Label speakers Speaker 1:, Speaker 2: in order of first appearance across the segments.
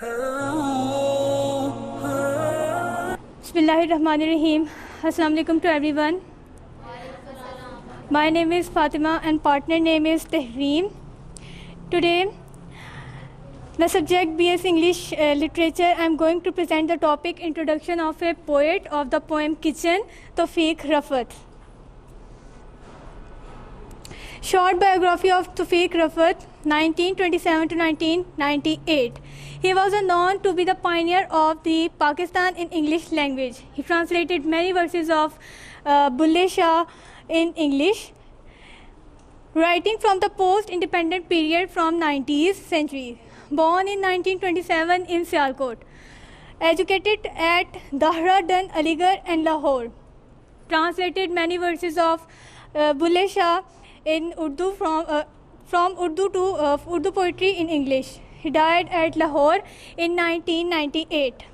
Speaker 1: Bismillahirrahmanirrahim. Assalamu alaikum to everyone. My name is Fatima and partner name is Tahreem. Today, the subject BS English Literature. I am going to present the topic Introduction of a Poet of the poem Kitchen, Tawfiq Rafat. Short biography of Tawfiq Rafat, 1927 to 1998. He was known to be the pioneer of the Pakistan in English language. He translated many verses of Bulle Shah in English, writing from the post-independent period from 19th century. Born in 1927 in Sialkot. Educated at Dahra Dan, Aligarh and Lahore. Translated many verses of Bulle Shah in Urdu from Urdu to Urdu poetry in English. He died at Lahore in 1998.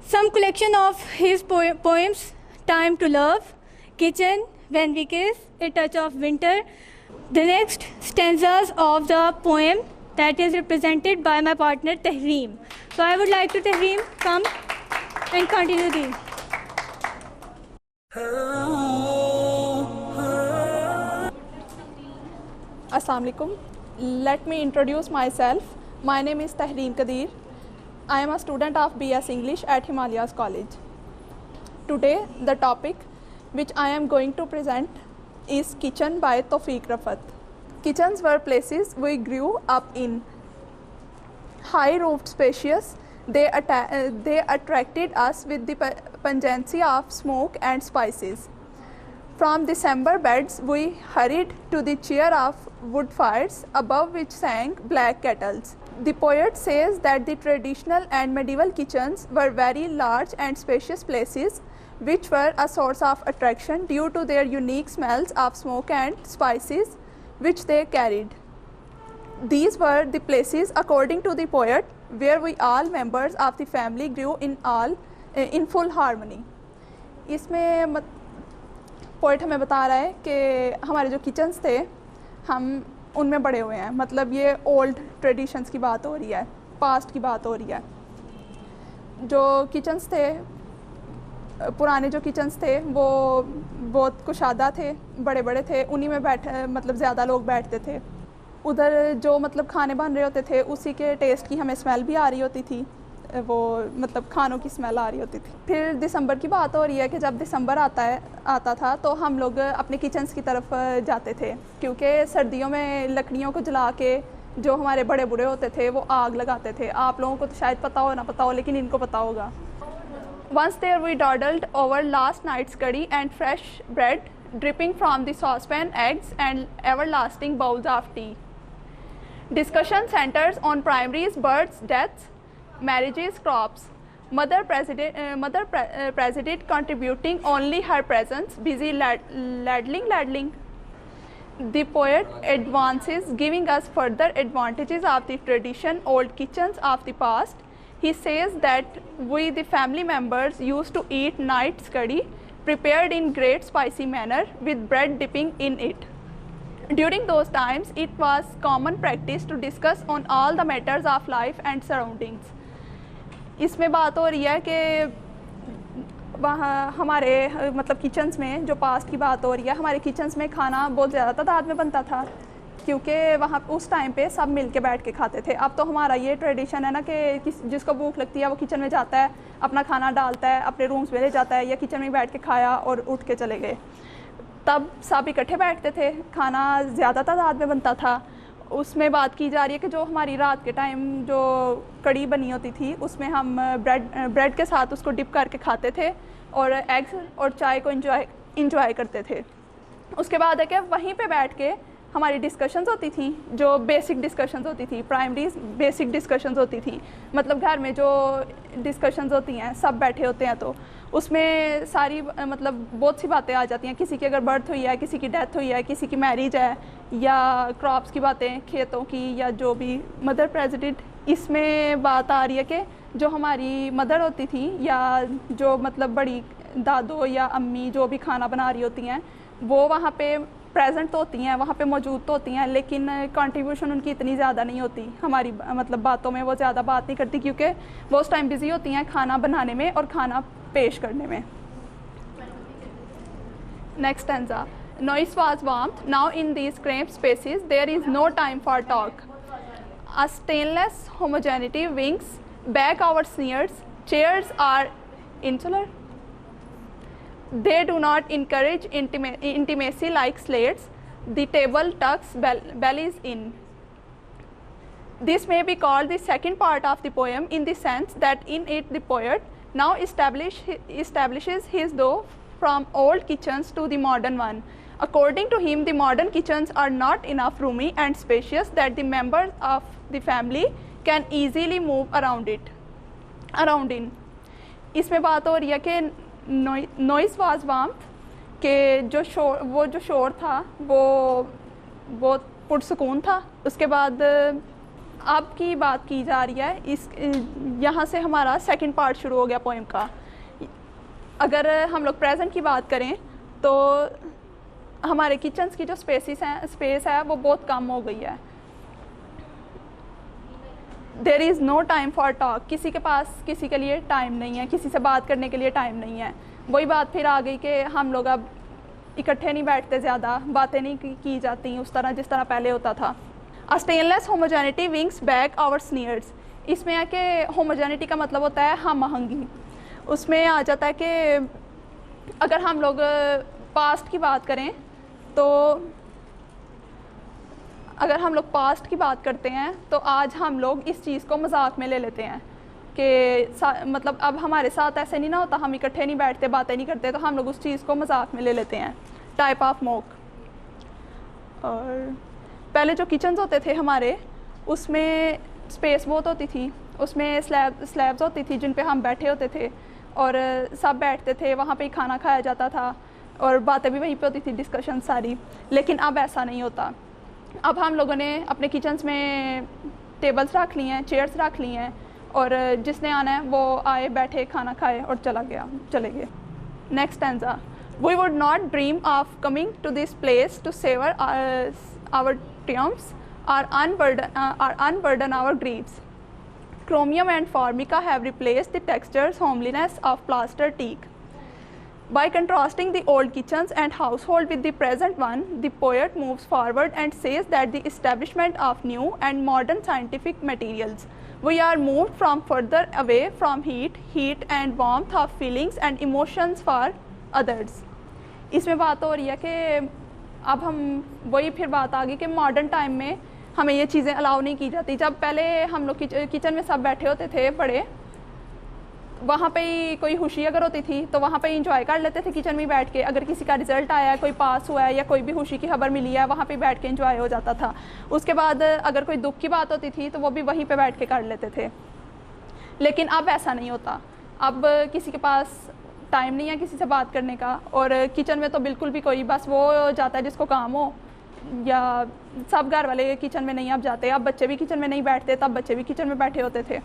Speaker 1: Some collection of his poems: Time to Love, Kitchen, When We Kiss, A Touch of Winter. The next stanzas of the poem that is represented by my partner Tahreem. So I would like to Tahreem come and continue the.
Speaker 2: Assalamu alaikum. Let me introduce myself. My name is Tahreem Kadir. I am a student of BS English at Himalayas College. Today, the topic which I am going to present is Kitchen by Tawfiq Rafat. Kitchens were places we grew up in. High-roofed, spacious, they attracted us with the pungency of smoke and spices. From December beds, we hurried to the cheer of wood fires, above which sang black kettles. The poet says that the traditional and medieval kitchens were very large and spacious places, which were a source of attraction due to their unique smells of smoke and spices which they carried. These were the places, according to the poet, where we all members of the family grew in full harmony. इसमें poet हमें बता रहा है कि हमारे जो kitchens थे हम उनमें बड़े हुए हैं, मतलब ये ओल्ड ट्रेडिशंस की बात हो रही है, पास्ट की बात हो रही है। जो किचन्स थे, पुराने जो किचन्स थे वो बहुत कुशादा थे, बड़े बड़े थे, उन्हीं में मतलब ज़्यादा लोग बैठते थे। उधर जो मतलब खाने बन रहे होते थे उसी के टेस्ट की हमें स्मेल भी आ रही होती थी, वो मतलब खानों की स्मेल आ रही होती थी। फिर दिसंबर की बात हो रही है कि जब दिसंबर आता था तो हम लोग अपने किचन्स की तरफ जाते थे, क्योंकि सर्दियों में लकड़ियों को जला के जो हमारे बड़े बूढ़े होते थे वो आग लगाते थे। आप लोगों को तो शायद पता हो ना पता हो, लेकिन इनको पता होगा। Once there we dawdled over last night's curry and fresh bread dripping from the saucepan, eggs and everlasting bowls of tea. Discussion centers on primaries, births, deaths, marriages, crops. Mother president contributing only her presence, busy ladling. The poet advances, giving us further advantages of the tradition, old kitchens of the past. He says that we, the family members, used to eat night's curry, prepared in great spicy manner, with bread dipping in it. During those times, it was common practice to discuss on all the matters of life and surroundings. इसमें बात हो रही है कि वहाँ हमारे मतलब kitchens में, जो पास्ट की बात हो रही है, हमारे किचन्स में खाना बहुत ज़्यादा तादाद में बनता था, क्योंकि वहाँ उस टाइम पे सब मिल के बैठ के खाते थे। अब तो हमारा ये ट्रेडिशन है ना कि जिसको भूख लगती है वो किचन में जाता है, अपना खाना डालता है, अपने रूम्स में ले जाता है, या किचन में बैठ के खाया और उठ के चले गए। तब सब इकट्ठे बैठते थे, खाना ज़्यादा तादाद में बनता था। उसमें बात की जा रही है कि जो हमारी रात के टाइम जो कड़ी बनी होती थी उसमें हम ब्रेड के साथ उसको डिप करके खाते थे और एग्स और चाय को इंजॉय करते थे। उसके बाद है कि वहीं पे बैठ के हमारी डिस्कशंस होती थी, जो बेसिक डिस्कशंस होती थी, प्राइमरी बेसिक डिस्कशंस होती थी, मतलब घर में जो डिस्कशंस होती हैं सब बैठे होते हैं तो उसमें सारी मतलब बहुत सी बातें आ जाती हैं। किसी की अगर बर्थ हुई है, किसी की डेथ हुई है, किसी की मैरिज है, या क्रॉप्स की बातें, खेतों की, या जो भी। मदर प्रेसिडेंट, इसमें बात आ रही है कि जो हमारी मदर होती थी या जो मतलब बड़ी दादो या अम्मी जो भी खाना बना रही होती हैं वो वहाँ पे प्रेजेंट तो होती हैं, वहाँ पे मौजूद तो होती हैं, लेकिन कंट्रीब्यूशन उनकी इतनी ज़्यादा नहीं होती हमारी मतलब बातों में। वो ज़्यादा बात नहीं करती क्योंकि वो उस टाइम बिज़ी होती हैं खाना बनाने में और खाना पेश करने में। Next stanza, noise was warmth, now in these cramped spaces there is no time for talk. A stainless homogeneity wings back our sneers, chairs are insular. They do not encourage intimacy like slates, the table tucks bellies in. This may be called the second part of the poem in the sense that in it the poet now establishes his door from old kitchens to the modern one. According to him, the modern kitchens are not enough roomy and spacious that the members of the family can easily move around in. इसमें बात हो रही है कि noise was warmth के जो शोर था वो पुरसकून था। उसके बाद अब की बात की जा रही है, इस यहाँ से हमारा सेकंड पार्ट शुरू हो गया पोएम का। अगर हम लोग प्रेजेंट की बात करें तो हमारे किचन्स की जो स्पेस है वो बहुत कम हो गई है। There is no time for talk, किसी के पास किसी के लिए टाइम नहीं है, किसी से बात करने के लिए टाइम नहीं है। वही बात फिर आ गई कि हम लोग अब इकट्ठे नहीं बैठते, ज़्यादा बातें नहीं की जाती उस तरह जिस तरह पहले होता था। A stainless homogeneity wings back our sneers, इसमें है कि होमोजेनिटी का मतलब होता है हम आहंगी। उसमें आ जाता है कि अगर हम लोग पास्ट की बात करें तो अगर हम लोग पास्ट की बात करते हैं तो आज हम लोग इस चीज़ को मजाक में ले लेते हैं कि मतलब अब हमारे साथ ऐसे नहीं ना होता, हम इकट्ठे नहीं बैठते, बातें नहीं करते, तो हम लोग उस चीज़ को मजाक में ले लेते हैं, टाइप ऑफ मोक। और पहले जो किचन्स होते थे हमारे उसमें स्पेस बहुत होती थी, उसमें स्लैब्स होती थी जिन पे हम बैठे होते थे और सब बैठते थे, वहाँ पे ही खाना खाया जाता था और बातें भी वहीं पे होती थी, डिस्कशन सारी। लेकिन अब ऐसा नहीं होता। अब हम लोगों ने अपने किचन्स में टेबल्स रख ली हैं, चेयर्स रख ली हैं और जिसने आना है वो आए, बैठे, खाना खाए और चले गए। Next stanza, we would not dream of coming to this place to savour our triumphs or unburden our griefs. Chromium and formica have replaced the texture's homeliness of plaster teak. By contrasting the old kitchens and household with the present one, the poet moves forward and says that the establishment of new and modern scientific materials, we are moved from further away from heat and warmth of feelings and emotions for others. इसमें बात हो रही है कि अब हम वही फिर बात आ गई कि मॉडर्न टाइम में हमें ये चीज़ें अलाउ नहीं की जाती। जब पहले हम लोग किचन में सब बैठे होते थे बड़े, वहाँ पे ही कोई खुशी अगर होती थी तो वहाँ पे ही इंजॉय कर लेते थे किचन में बैठ के। अगर किसी का रिज़ल्ट आया है, कोई पास हुआ है या कोई भी खुशी की खबर मिली है, वहाँ पे बैठ के इंजॉय हो जाता था। उसके बाद अगर कोई दुख की बात होती थी तो वो भी वहीं पे बैठ के कर लेते थे। लेकिन अब ऐसा नहीं होता, अब किसी के पास टाइम नहीं है किसी से बात करने का, और किचन में तो बिल्कुल भी कोई, बस वो जाता है जिसको काम हो, या सब घर वाले किचन में नहीं अब जाते। अब बच्चे भी किचन में नहीं बैठते, तब बच्चे भी किचन में बैठे होते थे।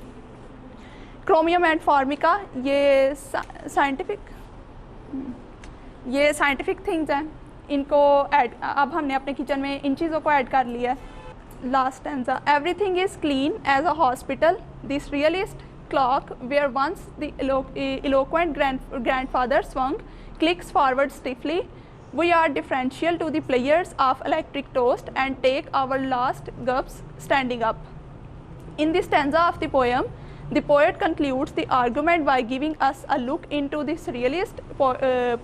Speaker 2: क्रोमियम एंड फॉर्मिका ये साइंटिफिक थिंग्स हैं, इनको ऐड अब हमने अपने किचन में इन चीज़ों को ऐड कर लिया है। Last stanza, everything is clean as a hospital, this realist clock where once the eloquent grandfather swung clicks forward stiffly. We are differential to the players of electric toast and take our last gulps standing up. In this stanza of the poem, the poet concludes the argument by giving us a look into this realist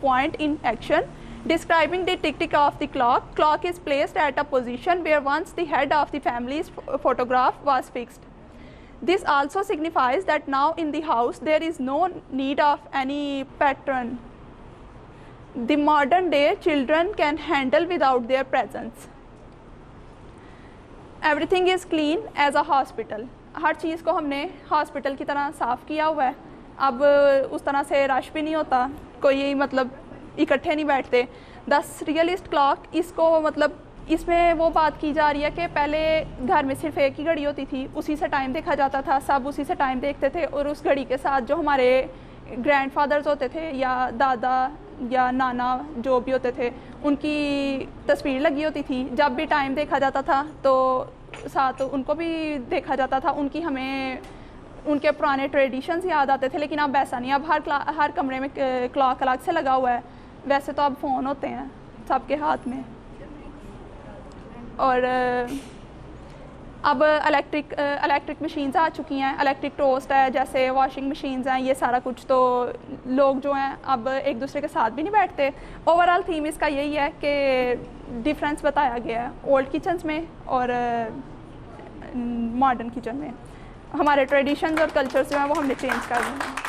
Speaker 2: point in action, describing the tick-tick of the clock. Clock is placed at a position where once the head of the family's photograph was fixed. This also signifies that now in the house there is no need of any patron. The modern day children can handle without their presence. Everything is clean as a hospital. हर चीज़ को हमने hospital की तरह साफ़ किया हुआ है। अब उस तरह से रश भी नहीं होता, कोई मतलब इकट्ठे नहीं बैठते। दस रियलिस्ट क्लॉक, इसको मतलब इसमें वो बात की जा रही है कि पहले घर में सिर्फ एक ही घड़ी होती थी, उसी से टाइम देखा जाता था, सब उसी से टाइम देखते थे, और उस घड़ी के साथ जो हमारे ग्रैंडफादर्स होते थे या दादा या नाना जो भी होते थे उनकी तस्वीर लगी होती थी। जब भी टाइम देखा जाता था तो साथ उनको भी देखा जाता था, उनकी हमें उनके पुराने ट्रेडिशंस याद आते थे। लेकिन अब ऐसा नहीं, अब हर कमरे में क्लॉक अलग से लगा हुआ है। वैसे तो अब फ़ोन होते हैं सबके हाथ में, और अब इलेक्ट्रिक मशीन्स आ चुकी हैं, इलेक्ट्रिक टोस्ट है, जैसे वॉशिंग मशीन्स हैं, ये सारा कुछ। तो लोग जो हैं अब एक दूसरे के साथ भी नहीं बैठते। ओवरऑल थीम इसका यही है कि डिफरेंस बताया गया है ओल्ड किचन्स में और मॉडर्न किचन में। हमारे ट्रेडिशंस और कल्चर्स जो हैं वो हमने चेंज कर दिए हैं।